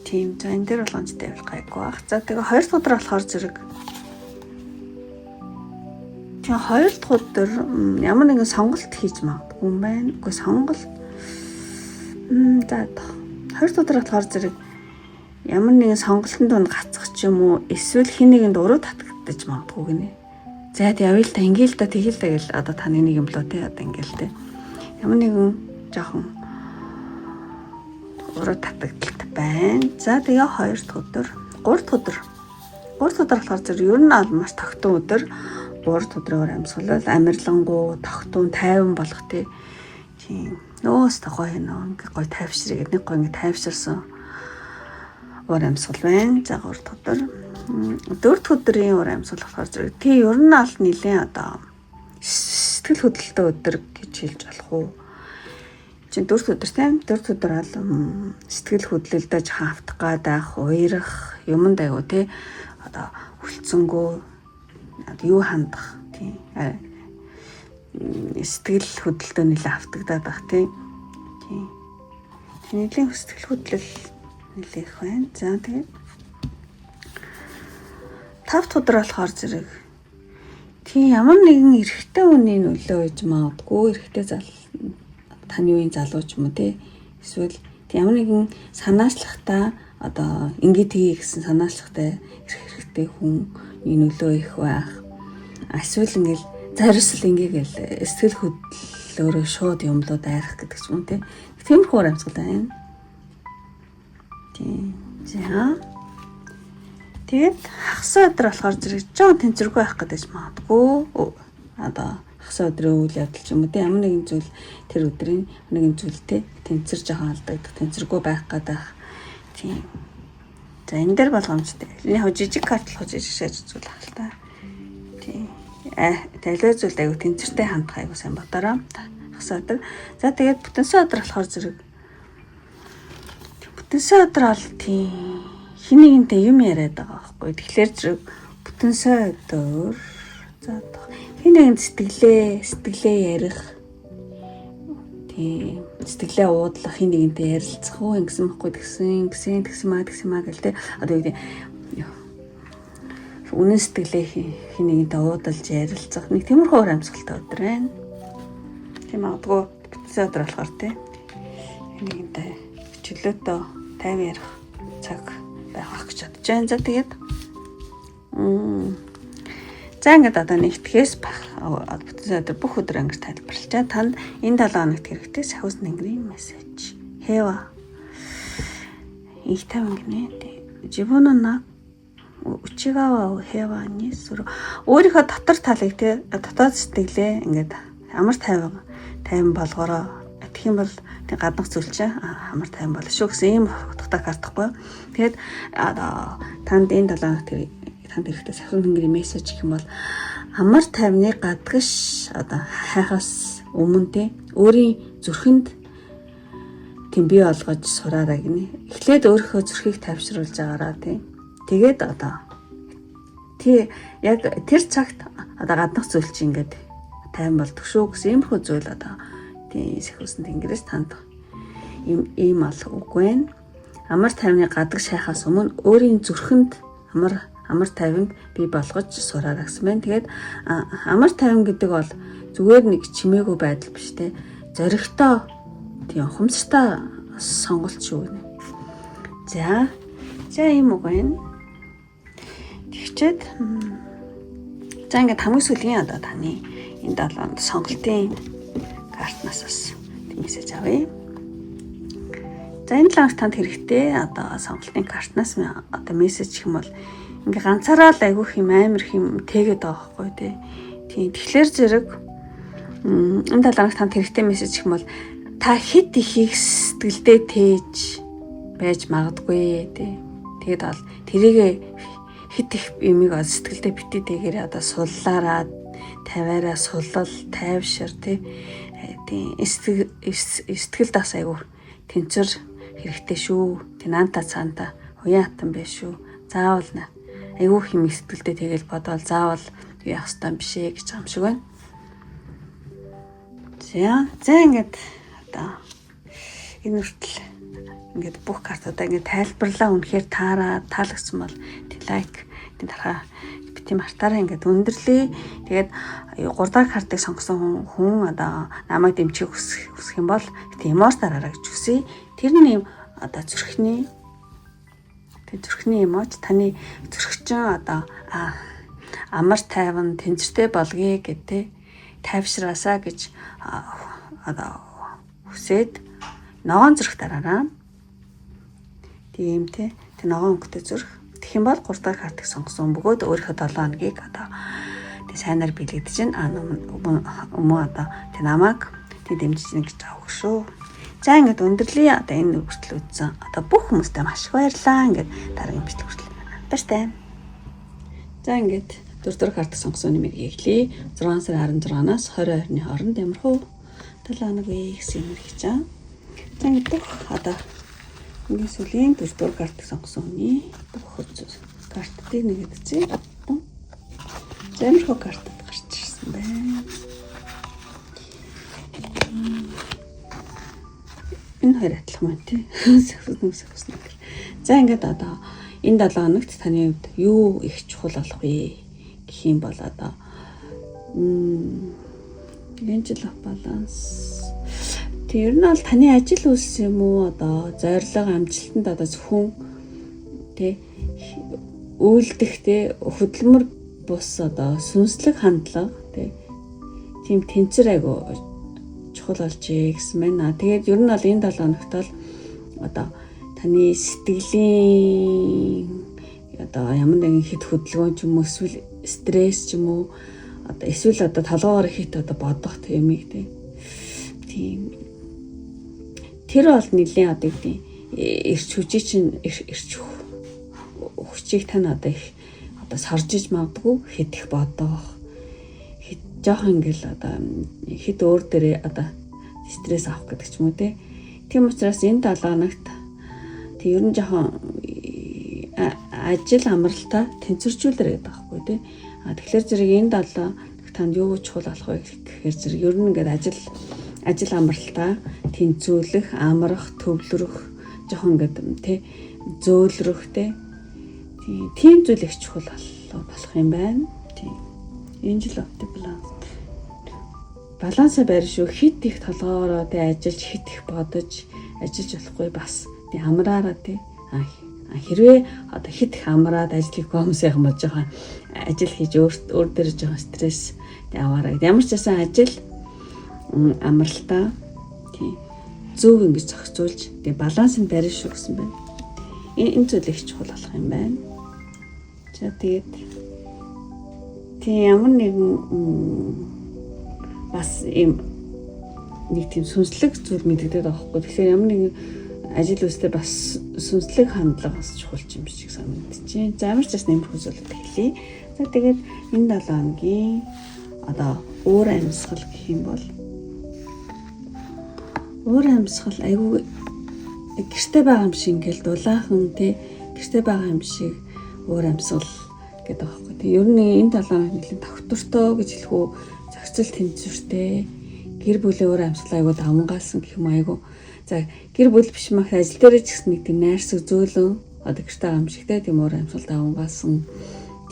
A: Тийм за энэ дээр болгоомжтой байвал гайгүй байх. За тэгээ 2 дахь өдөр болохоор зэрэг тийм 2 дахь өдөр ямар нэгэн сонголт хийж магадгүй юм байна. Үгүй сонголт за 2 дахь өдөр болохоор зэрэг ямар нэгэн сонголтын донд гацах ч юм уу эсвэл хин нэгэнд уруу татагдаж магадгүй гинэ. За явъя л та ингээл та тэгэл та гэл одоо таны нэг юм лөө те одоо ингээл те. Ямар нэгэн жоохон уруу татагдaltaй байна. За тэгээ 2 дахь өдөр 3 дахь өдөр болохоор зэрэг ер нь аль маш тогтун өдөр 3 дахь өдрөөр амьсгалал амарлангуу тогтун тайван болох тийм нөөс гоё ингээ гоё тайвшрыг нэг гоё ингээ тайвширсан уур амьсгал байна. За 3 дахь өдөр 4 дахь өдрийн уур амьсгал болохоор зэрэг тий ер нь аль нэлээд одоо сэтгэл хөдлөлтөй өдөр гэж хэлж болох уу? Чин 4 дахь өдөр тийм 4 дахь өдөр аль сэтгэл хөдлөлтөж хаавтах гадаах уярах юмд айгу тий одоо хүлцэнгөө юу хандах тий сэтгэл хөдлөлтөө нэлээд автагдаад байх тий нэлийн сэтгэл хөдлөл нэлээх байна. За тэгээд 5 дахь өдөр болохоор зэрэг тий ямар нэгэн эрэгтэй хүний нөлөө гэж магадгүй эрэгтэй таны үеийн залуу ч юм уу те эсвэл ямар нэгэн санаачлагтай одоо ингээд тгий гэсэн санаачлагтай хэрэгтэй хүний нөлөө их байх. Эсвэл ингээл заримсал ингээгээл сэтгэл хөдлөлөөрөө шууд юмлуу дайрах гэдэг ч юм уу те. Тиймэрхүү амьсгал байна. Тийм. За. Тэгээд хагас өдөр болохоор зэрэг жоон тэнцвэргүй байх гэж магадгүй. Одоо хагас өдрийн үйл явдал ч юм уу те ямар нэгэн зүйл тэр өдрийн нэгэн зүйлтэй тэнцвэр жоохон алдагдах, тэнцвэргүй байх гэдэг. Тийм. За энэ дээр болгоомжтой. Энэ жижиг картлах жижиг шаж зүйл ах л та. Тийм. Талай зүйл аягүй тэнцвэртэй хандах аягүй сайн бодороо. Хагас өдөр. За тэгээд бүтэнсэн өдөр болохоор зэрэг бүтэнсэн өдөр бол тийм хин нэгэнтэй юм яриад байгаа байхгүй. Тэгэхээр зэрэг бүтэнсэн өдөр за хин нэгэн сэтгэлээ ярих тийм сэтгэлээ уудлах хин нэгэнтэй ярилцах уу ингэсэн байхгүй тэгсэн маа гэл те одоо юу гэдэг үнэн сэтгэлээ хин нэгэнтэй уудалж ярилцах нэг тиймэрхүү уур амьсгалтай өдөр байна. Тийм магадгүй бүтэнсэн өдөр болохоор те хин нэгэнтэй чөлөөтэй тайван ярих цаг байх гэж бодож байна. За тэгээд за ингээд одоо нэгтгэхээс бүтэнсэн өдөр бүх өдөр ангиж тайлбарлачаа. Танд энэ 7 хоногт хэрэгтэй сахиус нэнгэрийн мессеж. Хэва. Их таван гинэ. Живонона учигава хэва нисүр. Өөрийнхөө дотор талыг те дотоод сэтгэлээ ингээд амар тайван болгороо. Тэгэх юм бол тэг гаднах зүйл чинь амар тайван болно шүү гэсэн ийм утгатай картахгүй. Тэгээд танд энэ 7 хоногт танд хэрэгтэй сахиус нэнгэрийн мессеж гэх юм бол амар тайвныг гадагш одоо хайхаас өмнө те өөрийн зүрхэнд тийм бий олгож сураарай гинэ. Эхлээд өөрийнхөө зүрхийг тайвшруулж агаараа те. Тэгээд одоо яг тэр цагт одоо гаднах зүйл чинь ингээд тайван болдог шүү гэсэн иймэрхүү зүйл одоо тийм сахиус нэнгэрээс танд ийм ал үгүй байна. Амар тайвныг гадагш хайхаас өмнө өөрийн зүрхэнд амар тайван бий болгож сураарай гэсэн байна. Тэгээд амар тайван гэдэг бол зүгээр нэг чимээгүй байдал биш те. Зоригтой тийм ухамсартай сонголт шүү гэнэ. За ийм үг байна. Тэгчээд за ингээд хамгийн сүүлийн одоо таны энэ 7 хоногийн сонголтын картнаас бас мессеж авъя. За энэ 7 хоногт танд хэрэгтэй одоо сонголтын картнаас одоо мессеж гэх юм бол ингээ ганцаараа л айгүйх юм амар хэм тэгээд байгаа байхгүй тий. Тийм тэгэхээр зэрэг энэ талаарх танд хэрэгтэй мессеж гэх юм бол та хэд ихийг сэтгэлдээ тээж байж магадгүй тий. Тэгээд бол тэрийгэ хэд их юмыг сэтгэлдээ битээ тэгээрээ одоо суллаараа тавиараа сулал тайвшир тий. Тийм сэтгэл дас айгүй тэнцэр хэрэгтэй шүү. Тинанта цаанта уян хатан байх шүү. Заавал нэ айгүй хэм сэтгэлдээ тэгэл бодвол заавал яах ёстой биш ээ гэж юм шиг байна. За ингээд одоо энэ хүртэл ингээд бүх картуудаа ингээд тайлбарлаа үнэхээр таалагдсан бол лайк тархаа бити мартаараа ингээд өндөрлөө. Тэгээд 3 дахь картыг сонгосон хүн одоо намайг дэмжих хүсэх юм бол эмоц дараараа гэж хүсье. Тэр нь одоо зүрхний эмоц таны зүрхчин одоо амар тайван тэнцвэртэй болгоё гэдэг тайвшраасаа гэж одоо хүсээд ногоон зүрх дараараа. Тийм тий. Тэг ногоон өнгөтэй зүрх. Тэгэх юм бол 3 дахь картыг сонгосон бөгөөд өөрийнхөө 7 хоногийг одоо тэг сайнаар бэлэгдэж байна. Өмнө одоо тэг намайг тэг дэмжиж нэг гэж авах шүү. За ингээд өндөрлөе. Одоо энэ хүртэл үзсэн. Одоо бүх хүмүүстээ маш их баярлалаа. Ингээд дараагийн бичлэг хүртэл баяртай. За ингээд 4 дахь картыг сонгосон нэмийг хийлье. 6 сарын 16-наас 22-ны хооронд ямархуу 7 хоног вэ гэсэн юм хэлж байгаа. За ингээд бүх одоо ингээд сүлийн 4 дахь картыг сонгосон хүний бүх картыг нэгэд үзье. За ямархуу картад гарч ирсэн байна. Энэ хоёр адилхан байна тий. За ингээд одоо энэ 7 хоногт таны хувьд юу их чухал болох вэ гэх юм бол одоо angel of balance. Тэр нь бол таны ажил үйлс юм уу одоо зорилго амжилтанд одоо зөвхөн тий үйлдэхтэй хөдөлмөр бус одоо сүнслэг хандлага тий тийм тэнцэр айгу чухал болж гэсэн байна. Тэгээд ер нь бол энэ 7 хоногт бол одоо таны сэтгэлийн одоо ямар нэгэн хэд хөдөлгөөн ч юм уу эсвэл стресс ч юм уу одоо эсвэл одоо толгоогоор хит одоо бодох юмыг тийм тэр бол нэлийн одоо гэдэг эрч хүчийг чинь эрч хүчийг тань одоо их одоо сорж иж магадгүй хэд их бодох хэд жоох ингээл одоо хэд өөр дээрээ одоо стресс авах гэдэг ч юм уу тийм учраас энэ 7 хоногт тэг ер нь жоохон ажил амралтаа тэнцвэржүүлэр гэдэг байхгүй тэгэхээр зэрэг энэ 7 танд юу чухал болох вэ гэхээр зэрэг ер нь ингээд ажил амралтаа тэнцвүүлэх, амрах, төвлөрөх, жоохон ингээд зөөлрөх тийм зүйл их чухал болох юм байна. Тийм. Angel of the balance. Балансаа барь шүү. Хит их толгоороо ажиллаж, хит их бодож ажиллаж болохгүй бас амраараа хэрвээ одоо хит их амраад ажлыг гомсох юм бол жоохон ажил хийж өөр дээр жоохон стресс аваарай. Ямар ч байсан ажил амралтаа зөв ингэж зохицуулж балансыг барьж шүү гэсэн байна. Энэ зүйл их чухал болох юм байна. За тэгээд ямар нэгэн бас ийм нэг тийм сүнслэг зүйл мэдэгдээд байгаа хгүй. Тэгэхээр ямар нэгэн ажил үстэй бас сүнслэг хандлага бас чухал юм шиг санагдчихээн. За ямар ч бас нэмэрхүү зүйлүүд хэлье. За тэгээд энэ 7 хоногийн одоо өөр амьсгал гэх юм бол өөр амьсгал айгүй гэрте байгаа юм шиг ингээл дулаахан гэрте байгаа юм шиг өөр амьсгал гэдэг байгаа байхгүй. Ер нь энэ 7 хоног нэлийн тогтвортой гэж хэлэх үү, зохицол тэнцвэртэй гэр бүлийн өөр амьсгал айгүй давмгаалсан гэх юм айгүй. За гэр бүл биш мах ажил дээр ч гэсэн нэг тийм найрсаг зөөлөн одоо гэрте байгаа юм шигтэй тийм өөр амьсгал давмгаалсан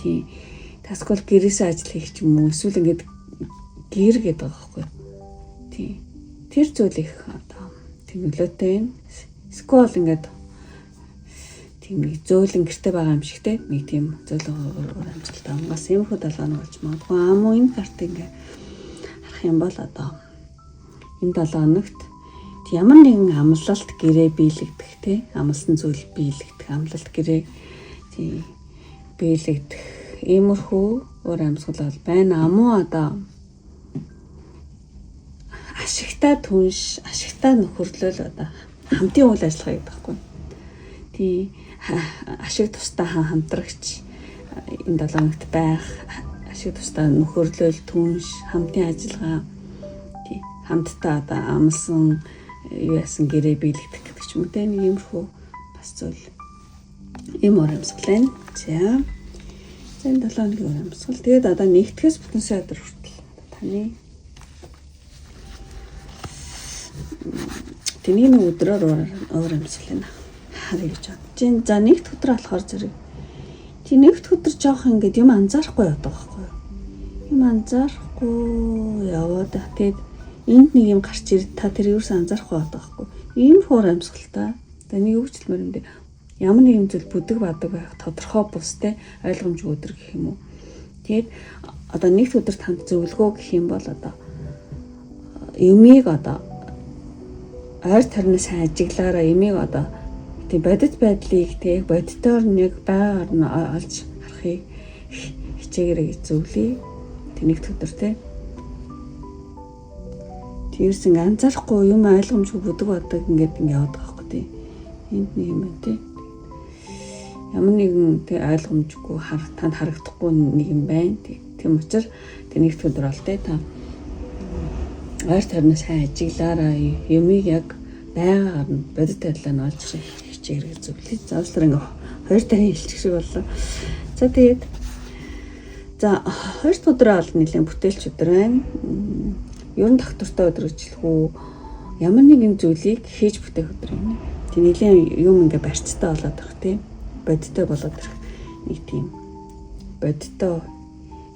A: тийм таскол гэрээсээ ажил хийх ч юм уу эсвэл ингээд гэр гэдэг байгаа байхгүй. Тийм тэр зүйл их одоо тийм нөлөөтэй юм. Скол ингээд тийм нэг зөөлөн гэрте байгаа юм шигтэй нэг тийм зөөлөн амжилттай амгаас иймэрхүү 7 хоног болж магадгүй. Амуу энэ карт ингээд харах юм бол одоо энэ 7 хоногт ямар нэгэн амлалт гэрээ биелэгдэх амлсан зүйл биелэгдэх амлалт гэрээ биелэгдэх иймэрхүү уур амьсгал бол байна. Амуу одоо ашигтай түнш, ашигтай нөхөрлөл одоо хамтын үйл ажиллагаа гэдэг байхгүй. Тий ашиг тустай хамтрагч энэ 7 хоногт байх, ашиг тустай нөхөрлөл, түнш, хамтын ажиллагаа, тий хамтдаа одоо амлсан юу яасан гэрээ биелэгдэх гэдэг ч юм уу те нэг иймэрхүү бас зүйл ийм уур амьсгал байна. За энэ 7 хоногийн уур амьсгал. Тэгээд одоо нэгтгэс бүтэн сая өдөр хүртэл таны тэний нэг өдрөөр уур амьсгал байна. Харъя гэж бодож байна. За нэгд өдөр болохоор зэрэг тий нэгд өдөр жоох ингээд юм анзаарахгүй явдаг байхгүй юу? Юм анзаарахгүй яваад тэгээд энд нэг юм гарч ирээд та тэр юусэн анзаарахгүй байдаг байхгүй юу? Ийм хуур амьсгалтай. Одоо нэг өгчлмөр юм дээр ямар нэг юм зүйл бүдэг бадаг байх тодорхой бус те ойлгомжгүй өдөр гэх юм уу. Тэгээд одоо нэгд өдөр танд зөвлөгөө гэх юм бол одоо юмыг одоо ойр тарнаас ажиглаараа юмыг одоо тийм бодит байдлыг тэг бодитоор нэг байгаар нь олж харахыг хичээгээрэй гэж зөвлөе. Тэнийх өдөр те. Тэрсэн анзаарахгүй юм ойлгомжгүй бүдэг бодог ингээд яваад байгаа байхгүй тий. Энд нэг юм байна тий. Ямар нэгэн тэг ойлгомжгүй танд харагдахгүй нэг юм байна тий. Тийм учраас тэнийх өдөр бол те та ойр тарнаас ажиглаараа юмыг яг байгаар нь бодит байдлаа нь олж хичээгээрэй зөвлөе. За уучлаарай ингээ 2 дахин хэлчих шиг боллоо. За тэгээд за 2 дахь өдрөө бол нэлээд бүтээлч өдөр байна. Ер нь доктортой өдөр гэж хэлэх үү? Ямар нэгэн зүйлийг хийж бүтээх өдөр юм. Тэг нэлээд юм ингээ барьцтай болоод байх тийм. Бодиттой болоод ирэх нэг тийм бодиттой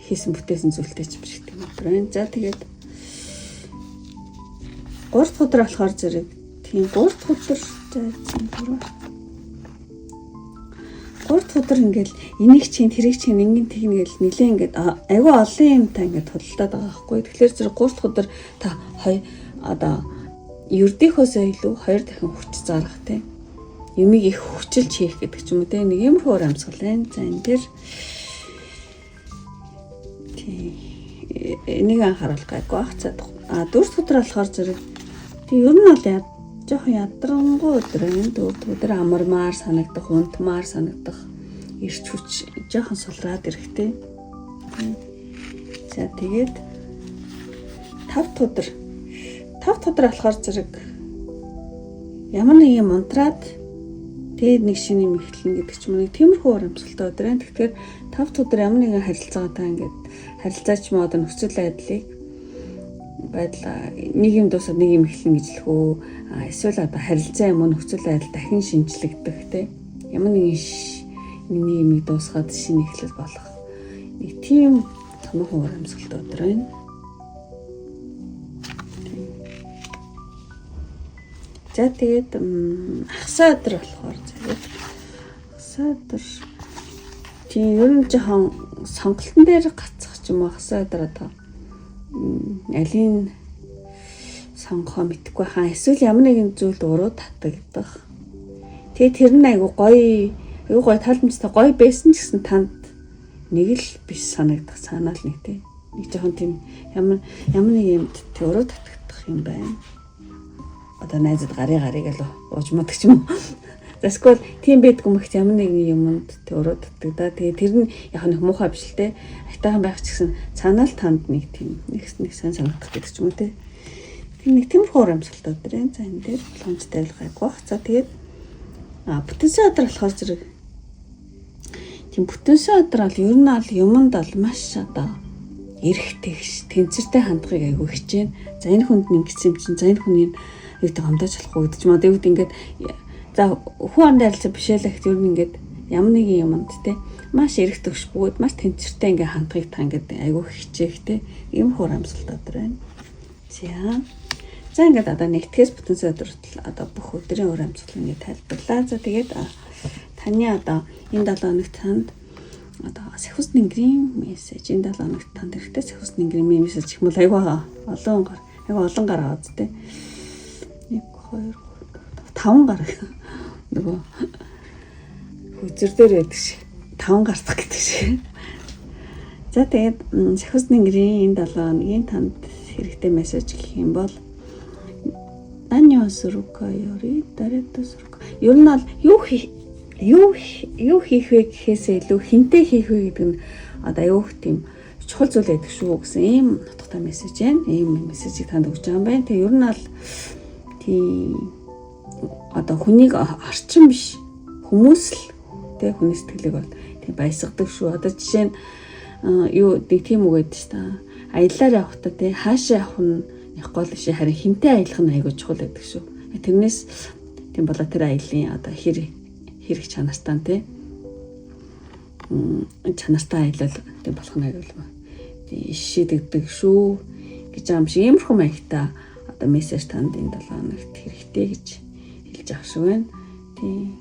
A: хийсэн бүтээсэн зүйлтэй ч биш гэдэг өдөр байна. За тэгээд 3 дахь өдөр болохоор зэрэг тийм 3 дахь өдөр зайцсан дөрөв. 3 дахь өдөр ингээл энийг чинь тэрийг чинь ингэн тэгнгээл нилээ ингээд айгүй олон юмтай ингээд худалдаад байгаа байхгүй. Тэгэхээр зэрэг 3 дахь өдөр та одоо ердийнхөөсөө илүү 2 дахин хүч зарах тийм юмыг их хүчилж хийх гэдэг ч юм уу те нэг юм хуур амьсгал байна. За энэ дэр тий энийг анхааруул гайгүй ах цаад. 4 дахь өдөр болохоор зэрэг тий ер нь бол жоохон ядрангуй өдөр байна. 4 дахь өдөр амармаар санагдах, унтмаар санагдах, ирч хүч жоохон сулраад ирэхтэй. За тэгээд 5 дахь өдөр болохоор зэрэг ямар нэг юм унтраад тэгээд нэг шинэ юм эхлэн гэдэг ч юм уу тиймэрхүү уур амьсгалтай өдөр байна. Тэгэхээр 5 дахь өдөр ямар нэгэн харилцаагаатай ингээд харилцаач мод нөхцөл байдлаа нэг юм дуусаад нэг юм эхлэн гэж хэлэх үү? Эсвэл одоо харилцаа юм уу нөхцөл байдал дахин шинжлэгдэх те ямар нэгэн юмыг дуусгаад шинэ эхлэл болох нэг тийм томоохон уур амьсгалтай өдөр байна. За тэгээд хагас өдөр болохоор зэрэг хагас өдөр тийм ер нь жоохон сонголтын дээр гацах ч юм уу хагас өдөр одоо алийг сонгохоо мэдэхгүй хаа эсвэл ямар нэгэн зүйлд уруу татагдах. Тэгээд тэр нь айгу гоё таалмжтай гоё байсан ч гэсэн танд нэг л биш санагдах санаал нэг тий. Нэг жоохон тийм ямар нэг юмд уруу татагдах юм байна. Одоо найзад гарыг л уужмадаг ч юм уу. Эсвэл тийм байдгүй мэгт ямар нэгэн юмд уруу татагдаа. Тэгээд тэр нь яг нэг муухай биш л те. Айтайхан байх ч гэсэн цаанаал танд нэг тийм нэг сайн санагдах гэдэг ч юм уу те. Тэр нэг тиймэрхүү уур амьсгалтай өдөр энэ. За энэ дээр боломжтой байлгаагүй бах. За тэгээд бүтэн сая өдөр болохоор зэрэг тийм бүтэн сая өдөр бол ер нь ал юмд бол маш одоо эрэхтэй тэнцвэртэй хандхыг айгүй хичээн. За энэ хүнд ингэсэн юм чинь за энэ хүний нэг гомдож болохгүй гэдэг ч юм уу. Тэгвэл ингээд за хүн амд харилцаа бишээлэгт ер нь ингээд ямар нэгэн юмд те маш эрэх төгшгүүд маш тэнцвэртэй ингээд хандхыг та ингээд айгүй хичээх те ийм хуур амьсгалтай өдөр байна. За ингээд одоо нэгтгэс бүтэн сая өдөр одоо бүх өдрийн уур амьсгалыг ингээд тайлбарлаа. За тэгээд таны одоо энэ 7 хоногт танд одоо сахиус нингрийн мессеж энэ 7 хоногт танд хэрэгтэй сахиус нингрийн мессеж гэх юм бол айгүй олон гараа аваад те 1 2 5 гараа нөгөө хүзэр дээр байдаг шиг 5 гардаг гэдэг шиг. За тэгээд сахиусны гэрийн энэ 7 хоногийн танд хэрэгтэй мессеж гэх юм бол Данио Сурука ёри дарето сурука. Ер нь бол юу хийх вэ гэхээсээ илүү хинтээ хийх вэ гэдэг нь одоо юу гэх тийм чухал зүйл байдаг шүү гэсэн ийм нутагтай мессеж байна. Ийм мессежийг танд өгч байгаа юм байна. Тэгээ ер нь бол тийм одоо хүнийг арчин биш хүмүүс л тэг хүний сэтгэлийг бол тийм баясгадаг шүү. Одоо жишээ нь юу тийм үг гэдэг чинь та аяллаар явахдаа тий хаашаа явах нь явахгүй л шээ харин хинтээ аялах нь айгүй чухал байдаг шүү. Тэрнээс тийм болоо тэр аяллаа одоо хэрэг чанартай тий чанартай аялал тийм болох нь айгүй тий шийдэгдэг шүү гэж байгаа юм шиг иймэрхүү маягтай одоо мессеж танд энэ 7 хоногт хэрэгтэй гэж хэлж авах шиг байна. Тий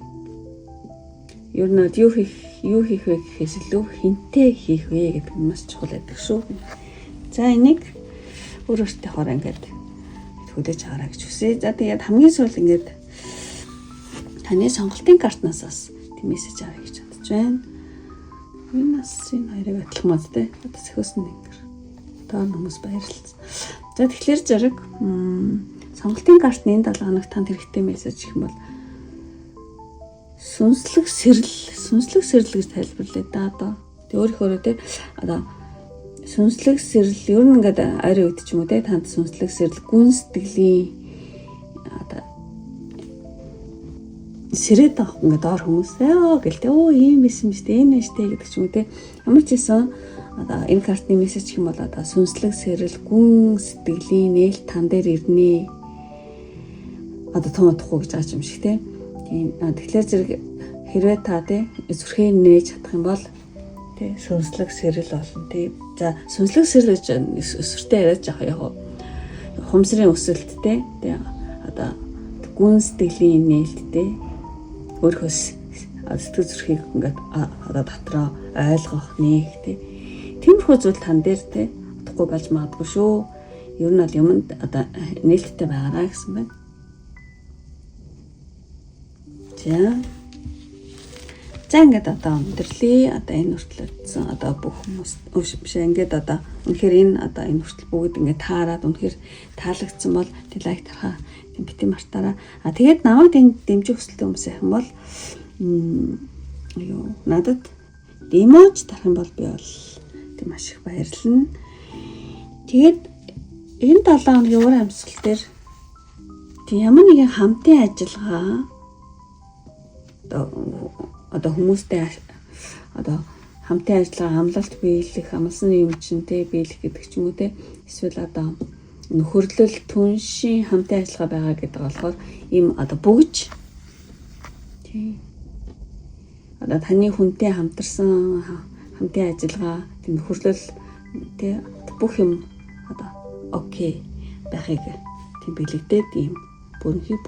A: ер нь юу хийх вэ гэхээс илүү хинтээ хийх вэ гэдэг нь маш чухал байдаг шүү. За энийг өөрөөсөө хороо ингээд хүлээж аваарай гэж хүсье. За тэгээд хамгийн сүүл ингээд таны сонголтын картнаас бас тийм мессеж авъя гэж бодож байна. Энэ бас энэ хоёрыг адилхан мод те. Одоо сахиусны нэгэр. Доор хүмүүс баярлалаа. За тэгэхээр зэрэг сонголтын картны энэ 7 хоногт танд хэрэгтэй мессеж гэх юм бол сүнслэг сэрэл гэж тайлбарлая да одоо. Тэг өөрөөр те одоо сүнслэг сэрэл ер нь ингээд арай үед ч юм уу те танд сүнслэг сэрэл гүн сэтгэлийн одоо сэрээд авах ингээд доор хүмүүс гэлтэй ийм байсан юм шүү дээ энэ нь шүү дээ гэдэг ч юм уу те ямар ч байсан одоо энэ картны мессеж гэх юм бол одоо сүнслэг сэрэл гүн сэтгэлийн нээлт тан дээр ирнэ одоо томоодохгүй гэж ааж юм шиг те. Тэгэхээр зэрэг хэрвээ та тий зүрхээ нээж чадах юм бол тий сүнслэг сэрэл болно тий. За сүнслэг сэрэл гэж өсвөртэй яриад яг хумсрын өсөлт тий одоо гүн сэтгэлийн нээлттэй өөрхөөс сэтгэл зүрхийг ингээд одоо дотроо ойлгох нээх тий. Тиймэрхүү зүйл тань дээр тий утгагүй болж магадгүй шүү. Ер нь бол юмд одоо нээлттэй байгаараа гэсэн байна. За ингээд одоо өндөрлөе. Одоо энэ хүртлээдсэн одоо бүх хүмүүс биш ингээд одоо үнэхээр энэ одоо энэ хүртэл бүгд ингээд таарад үнэхээр таалагдсан бол лайк тархаа тийм бити мартаараа. Тэгээд намайг дэмжих хүсэлтэй хүмүүс байх юм бол юу надад эможи тарах юм бол би бол тийм маш их баярлалаа. Тэгээд энэ 7 хоногийн уур амьсгал дээр тийм ямар нэгэн хамтын ажиллагаа одоо хүмүүстэй одоо хамтын ажиллагаа амлалт биелэх амлсан юм чинь те биелэх гэдэг ч юм уу те эсвэл одоо нөхөрлөл түншийн хамтын ажиллагаа байгаа гэдэг болохоор ийм одоо бүгж тий одоо таны хүнтэй хамтарсан хамтын ажиллагаа тийм нөхөрлөл те бүх юм одоо окей байхыг тийм билэгдээд ийм бүрэнхий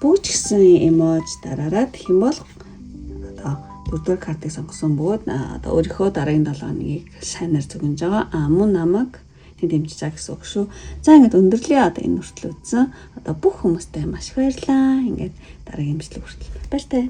A: бүгж гэсэн эможи дараараад гэх юм бол одоо 4-р картыг сонгосон бөгөөд одоо өөрийнхөө дараагийн 7 хоногийг сайнаар зөвгөнж байгаа мөн намайг тийм дэмжиж байгаа гэсэн үг шүү. За ингээд өндөрлөе одоо энэ хүртэл үзсэн одоо бүх хүмүүстээ маш их баярлалаа. Ингээд дараагийн бичлэг хүртэл баяртай.